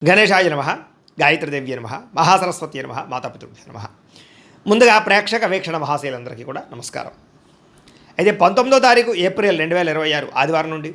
గణేశాయ నమ, గాయత్రీదేవ్య నమ, మహాసరస్వతి నమ, మాతాపితృభ్య నమ. ముందుగా ప్రేక్షక వీక్షణ మహాశయులందరికీ కూడా నమస్కారం. అయితే 19వ తారీఖు ఏప్రిల్ 2026 ఆదివారం నుండి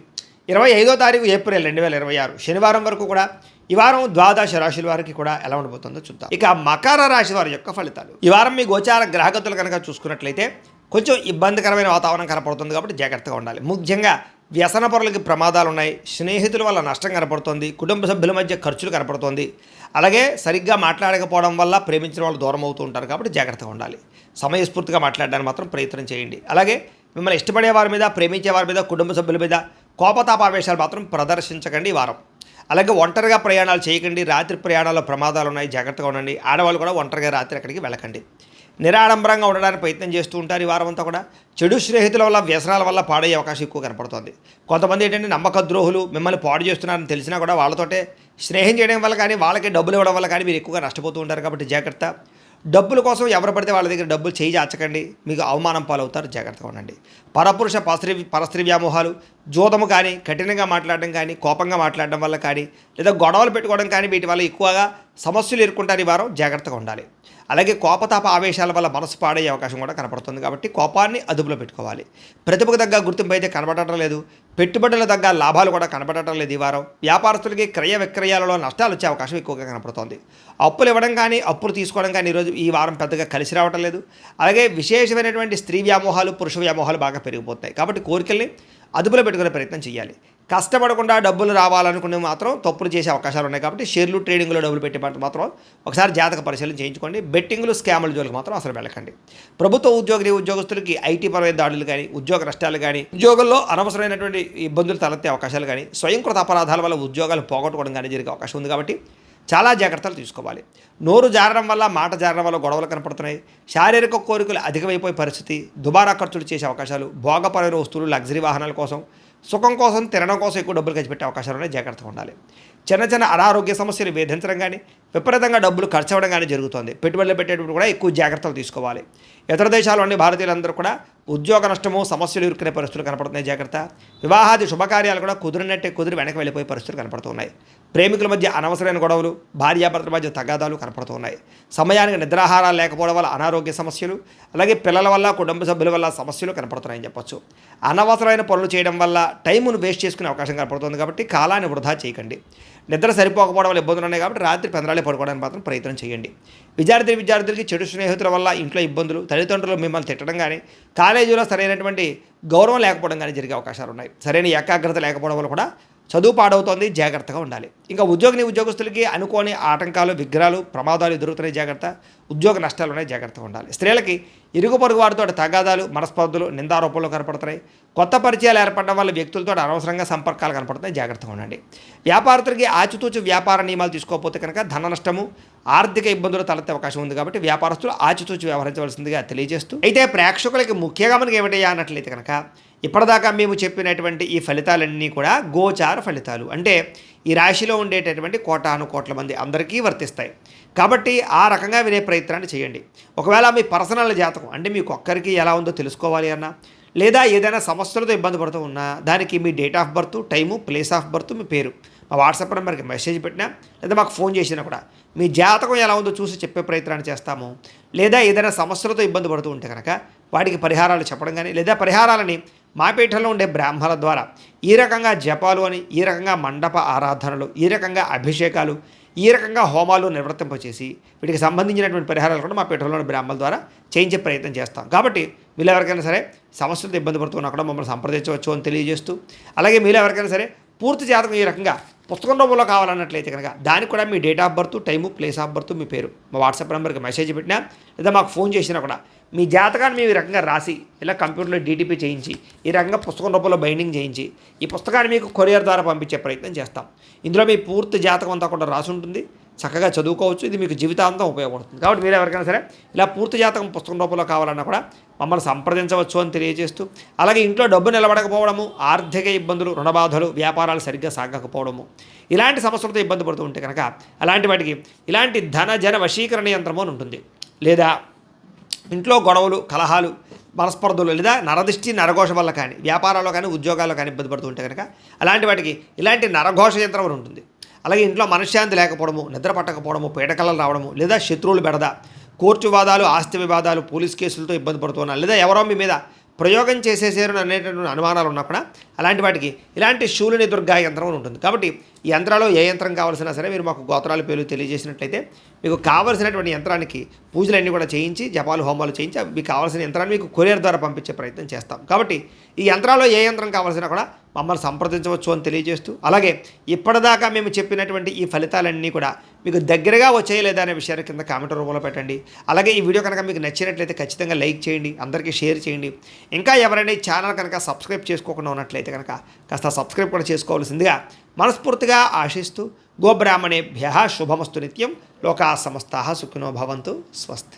25వ తారీఖు ఏప్రిల్ 2026 శనివారం వరకు కూడా ఈ వారం ద్వాదశ రాశుల వారికి కూడా ఎలా ఉండబోతుందో చూద్దాం. ఇక మకర రాశి వారి యొక్క ఫలితాలు. ఈ వారం మీ గోచార గ్రహగతులు కనుక చూసుకున్నట్లయితే కొంచెం ఇబ్బందికరమైన వాతావరణం కనపడుతుంది కాబట్టి జాగ్రత్తగా ఉండాలి. ముఖ్యంగా వ్యసన పరులకి ప్రమాదాలు ఉన్నాయి, స్నేహితుల వల్ల నష్టం కనపడుతోంది, కుటుంబ సభ్యుల మధ్య ఖర్చులు కనపడుతోంది, అలాగే సరిగ్గా మాట్లాడకపోవడం వల్ల ప్రేమించిన వాళ్ళు దూరం అవుతూ ఉంటారు కాబట్టి జాగ్రత్తగా ఉండాలి. సమయస్ఫూర్తిగా మాట్లాడడానికి మాత్రం ప్రయత్నం చేయండి. అలాగే మిమ్మల్ని ఇష్టపడే వారి మీద, ప్రేమించే వారి మీద, కుటుంబ సభ్యుల మీద కోపతాపావేశాలు మాత్రం ప్రదర్శించకండి ఈ వారం. అలాగే ఒంటరిగా ప్రయాణాలు చేయకండి. రాత్రి ప్రయాణాల్లో ప్రమాదాలు ఉన్నాయి, జాగ్రత్తగా ఉండండి. ఆడవాళ్ళు కూడా ఒంటరిగా రాత్రి ఎక్కడికి వెళ్ళకండి. నిరాడంబరంగా ఉండడానికి ప్రయత్నం చేస్తూ ఉంటారు ఈ వారం అంతా కూడా. చెడు స్నేహితుల వల్ల, వ్యసనాల వల్ల పాడయ్యే అవకాశం ఎక్కువ కనపడుతుంది. కొంతమంది ఏంటంటే నమ్మక ద్రోహులు మిమ్మల్ని పాడు చేస్తున్నారని తెలిసినా కూడా వాళ్ళతోటే స్నేహం చేయడం వల్ల కానీ, వాళ్ళకి డబ్బులు ఇవ్వడం వల్ల కానీ మీరు ఎక్కువగా నష్టపోతూ ఉంటారు కాబట్టి జాగ్రత్త. డబ్బుల కోసం ఎవరు పడితే వాళ్ళ దగ్గర డబ్బులు చేయి చాచకండి, మీకు అవమానం పాలవుతారు, జాగ్రత్తగా ఉండండి. పరపురుష పరస్త్రీ వ్యామోహాలు, జోదము కానీ, కఠినంగా మాట్లాడడం కానీ, కోపంగా మాట్లాడడం వల్ల కానీ, లేదా గొడవలు పెట్టుకోవడం కానీ వీటి వల్ల ఎక్కువగా సమస్యలు ఎదుర్కొంటారు ఈ వారం, జాగ్రత్తగా ఉండాలి. అలాగే కోపతాప ఆవేశాల వల్ల మనసు పాడయ్యే అవకాశం కూడా కనపడుతుంది కాబట్టి కోపాన్ని అదుపులో పెట్టుకోవాలి. ప్రతిభకు తగ్గ గుర్తింపు అయితే కనబడటం లేదు, పెట్టుబడుల తగ్గ లాభాలు కూడా కనబడటం లేదు ఈ వారం. వ్యాపారస్తులకి క్రయ విక్రయాలలో నష్టాలు వచ్చే అవకాశం ఎక్కువగా కనపడుతోంది. అప్పులు ఇవ్వడం కానీ, అప్పులు తీసుకోవడం కానీ ఈరోజు ఈ వారం పెద్దగా కలిసి రావటం లేదు. అలాగే విశేషమైనటువంటి స్త్రీ వ్యామోహాలు, పురుష వ్యామోహాలు బాగా పెరిగిపోతాయి కాబట్టి కోరికల్ని అదుపులో పెట్టుకునే ప్రయత్నం చేయాలి. కష్టపడకుండా డబ్బులు రావాలనుకునే మాత్రం తప్పులు చేసే అవకాశాలు ఉన్నాయి కాబట్టి షేర్లు, ట్రేడింగ్లో డబ్బులు పెట్టే మాత్రం ఒకసారి జాతక పరిశీలన చేయించుకోండి. బెట్టింగ్లు, స్కాముల జోలికి మాత్రం అసలు వెళ్ళకండి. ప్రభుత్వ ఉద్యోగస్తులకి ఐటీ పరమైన దాడులు కానీ, ఉద్యోగ నష్టాలు కానీ, ఉద్యోగంలో అనవసరమైనటువంటి ఇబ్బందులు తలెత్తే అవకాశాలు కానీ, స్వయంకృత అపరాధాల వల్ల ఉద్యోగాలు పోగొట్టుకోవడం కానీ జరిగే అవకాశం ఉంది కాబట్టి చాలా జాగ్రత్తలు తీసుకోవాలి. నోరు జారడం వల్ల, మాట జారడం వల్ల గొడవలు కనపడుతున్నాయి. శారీరక కోరికలు అధికమైపోయే పరిస్థితి, దుబారా ఖర్చులు చేసే అవకాశాలు, భోగపరమైన వస్తువులు, లగ్జరీ వాహనాల కోసం, సుఖం కోసం, తినడం కోసం ఎక్కువ డబ్బులు ఖర్చు పెట్టే అవకాశాలు ఉన్నాయి, జాగ్రత్తగా ఉండాలి. చిన్న అనారోగ్య సమస్యలు వేధించడం కానీ, విపరీతంగా డబ్బులు ఖర్చు అవ్వడం కానీ జరుగుతుంది. పెట్టుబడులు పెట్టేటప్పుడు కూడా ఎక్కువ జాగ్రత్తలు తీసుకోవాలి. ఇతర దేశాల్లోని భారతీయులందరూ కూడా ఉద్యోగ నష్టము, సమస్యలు ఎదుర్కొనే పరిస్థితులు కనపడుతున్నాయి, జాగ్రత్త. వివాహాది శుభకార్యాలు కూడా కుదిరి వెనక్కి వెళ్ళిపోయే పరిస్థితులు కనపడుతున్నాయి. ప్రేమికుల మధ్య అనవసరమైన గొడవలు, భార్యాభర్తల మధ్య తగాదాలు కనపడుతున్నాయి. సమయానికి నిద్రాహారాలు లేకపోవడం వల్ల అనారోగ్య సమస్యలు, అలాగే పిల్లల వల్ల, కుటుంబ సభ్యుల వల్ల సమస్యలు కనపడుతున్నాయని చెప్పొచ్చు. అనవసరమైన పనులు చేయడం వల్ల టైమును వేస్ట్ చేసుకునే అవకాశం కనపడుతుంది కాబట్టి కాలాన్ని వృధా చేయకండి. నిద్ర సరిపోకపోవడం వల్ల ఇబ్బందులు ఉన్నాయి కాబట్టి రాత్రి పెందరాలే పడుకోవడానికి మాత్రం ప్రయత్నం చేయండి. విద్యార్థులకి చెడు స్నేహితుల వల్ల ఇంట్లో ఇబ్బందులు, తల్లిదండ్రులు మిమ్మల్ని తిట్టడం కానీ, కాలేజీలో సరైనటువంటి గౌరవం లేకపోవడం కానీ జరిగే అవకాశాలు ఉన్నాయి. సరైన ఏకాగ్రత లేకపోవడం వల్ల కూడా చదువు పాడవుతోంది, జాగ్రత్తగా ఉండాలి. ఇంకా ఉద్యోగస్తులకి అనుకోని ఆటంకాలు, విగ్రహాలు, ప్రమాదాలు ఎదురుతున్నాయి, జాగ్రత్త. ఉద్యోగ నష్టాలు ఉన్నాయి, జాగ్రత్తగా ఉండాలి. స్త్రీలకి ఇరుగు పొరుగు వారితో తగాదాలు, మనస్పర్ధలు, నిందారోపణలు కనపడుతున్నాయి. కొత్త పరిచయాలు ఏర్పడడం వల్ల వ్యక్తులతో అనవసరంగా సంపర్కాలు కనపడుతున్నాయి, జాగ్రత్తగా ఉండండి. వ్యాపారస్తులకి ఆచితూచి వ్యాపార నియమాలు తీసుకోకపోతే కనుక ధన నష్టము, ఆర్థిక ఇబ్బందులు తలెత్తే అవకాశం ఉంది కాబట్టి వ్యాపారస్తులు ఆచితూచి వ్యవహరించవలసిందిగా తెలియజేస్తూ, అయితే ప్రేక్షకులకి ముఖ్యంగా మనకి ఏమిటయ్యా అన్నట్లయితే కనుక ఇప్పటిదాకా మేము చెప్పినటువంటి ఈ ఫలితాలన్నీ కూడా గోచార ఫలితాలు, అంటే ఈ రాశిలో ఉండేటటువంటి కోట్ల మంది అందరికీ వర్తిస్తాయి కాబట్టి ఆ రకంగా వినే ప్రయత్నాన్ని చేయండి. ఒకవేళ మీ పర్సనల్ జాతకం అంటే మీకు ఒక్కరికి ఎలా ఉందో తెలుసుకోవాలి అన్నా, లేదా ఏదైనా సమస్యలతో ఇబ్బంది పడుతూ ఉన్నా దానికి మీ date of birth, time, place of birth, మీ పేరు మా వాట్సాప్ నెంబర్కి మెసేజ్ పెట్టినా, లేదా మాకు ఫోన్ చేసినా కూడా మీ జాతకం ఎలా ఉందో చూసి చెప్పే ప్రయత్నాన్ని చేస్తాము. లేదా ఏదైనా సమస్యలతో ఇబ్బంది పడుతూ ఉంటే కనుక వాటికి పరిహారాలు చెప్పడం కానీ, లేదా పరిహారాలని మా పీఠంలో ఉండే బ్రాహ్మణుల ద్వారా ఈ రకంగా జపాలు అని, ఈ రకంగా మండప ఆరాధనలు, ఈ రకంగా అభిషేకాలు, ఈ రకంగా హోమాలు నిర్వర్తింపచేసి వీటికి సంబంధించినటువంటి పరిహారాలు కూడా మా పీఠంలోని బ్రాహ్మణుల ద్వారా చేయించే ప్రయత్నం చేస్తాం. కాబట్టి మీరు ఎవరికైనా సరే సమస్యలతో ఇబ్బంది పడుతున్నా కూడా మమ్మల్ని సంప్రదించవచ్చు అని తెలియజేస్తూ, అలాగే మీరు ఎవరికైనా సరే పూర్తి జాతకం ఈ రకంగా పుస్తకం రూపంలో కావాలన్నట్లయితే కనుక దానికి కూడా మీ date of birth, time, place of birth, మీ పేరు మా వాట్సాప్ నెంబర్కి మెసేజ్ పెట్టినా, లేదా మాకు ఫోన్ చేసినా కూడా మీ జాతకాన్ని మేము ఈ రకంగా రాసి ఇలా కంప్యూటర్లో డీటీపీ చేయించి ఈ రకంగా పుస్తకం రూపంలో బైండింగ్ చేయించి ఈ పుస్తకాన్ని మీకు కొరియర్ ద్వారా పంపించే ప్రయత్నం చేస్తాం. ఇందులో మీ పూర్తి జాతకం అంతా కూడా రాసి ఉంటుంది, చక్కగా చదువుకోవచ్చు. ఇది మీకు జీవితాంతం ఉపయోగపడుతుంది కాబట్టి మీరు ఎవరికైనా సరే ఇలా పూర్తి జాతకం పుస్తకం రూపంలో కావాలన్నా కూడా మమ్మల్ని సంప్రదించవచ్చు అని తెలియజేస్తూ, అలాగే ఇంట్లో డబ్బు నిలబడకపోవడము, ఆర్థిక ఇబ్బందులు, రుణబాధలు, వ్యాపారాలు సరిగ్గా సాగకపోవడము, ఇలాంటి సమస్యలతో ఇబ్బంది పడుతూ ఉంటే కనుక అలాంటి వాటికి ఇలాంటి జన వశీకరణ యంత్రము అని ఉంటుంది, లేదా ఇంట్లో గొడవలు, కలహాలు, మనస్పర్ధలు, లేదా నరదిష్టి, నరఘోష వల్ల కానీ, వ్యాపారాల్లో కానీ, ఉద్యోగాల్లో కానీ ఇబ్బంది పడుతూ ఉంటే కనుక అలాంటి వాటికి ఇలాంటి నరఘోష యంత్రం ఉంటుంది. అలాగే ఇంట్లో మనశ్శాంతి లేకపోవడము, నిద్ర పట్టకపోవడము, పీడకలలు రావడము, లేదా శత్రువులు బెడద, కోర్టు వివాదాలు, ఆస్తి వివాదాలు, పోలీస్ కేసులతో ఇబ్బంది పడుతున్నా, లేదా ఎవరో మీ మీద ప్రయోగం చేసేసారు అనేటటువంటి అనుమానాలు ఉన్నా కూడా అలాంటి వాటికి ఇలాంటి శూలిని దుర్గా యంత్రం అని ఉంటుంది. కాబట్టి ఈ యంత్రాల్లో ఏ యంత్రం కావాల్సినా సరే మీరు మాకు గోత్రాల పేర్లు తెలియజేసినట్లయితే మీకు కావాల్సినటువంటి యంత్రానికి పూజలన్నీ కూడా చేయించి, జపాలు హోమాలు చేయించి మీకు కావాల్సిన యంత్రాన్ని మీకు కొరియర్ ద్వారా పంపించే ప్రయత్నం చేస్తాం. కాబట్టి ఈ యంత్రాల్లో ఏ యంత్రం కావాల్సినా కూడా మమ్మల్ని సంప్రదించవచ్చు అని తెలియజేస్తూ, అలాగే ఇప్పటిదాకా మేము చెప్పినటువంటి ఈ ఫలితాలన్నీ కూడా మీకు దగ్గరగా వచ్చాయి లేదా అనే విషయాన్ని కింద కామెంట్ రూపంలో పెట్టండి. అలాగే ఈ వీడియో కనుక మీకు నచ్చినట్లయితే ఖచ్చితంగా లైక్ చేయండి, అందరికీ షేర్ చేయండి. ఇంకా ఎవరైనా ఈ ఛానల్ కనుక సబ్స్క్రైబ్ చేసుకోకుండా ఉన్నట్లయితే కనుక కాస్త సబ్స్క్రైబ్ కూడా చేసుకోవాల్సిందిగా మనస్ఫూర్తిగా ఆశిస్తూ, గోబ్రాహ్మణేభ్యః శుభమస్తు నిత్యం, లోకా సమస్తాః సుఖినో భవంతు, స్వస్తి.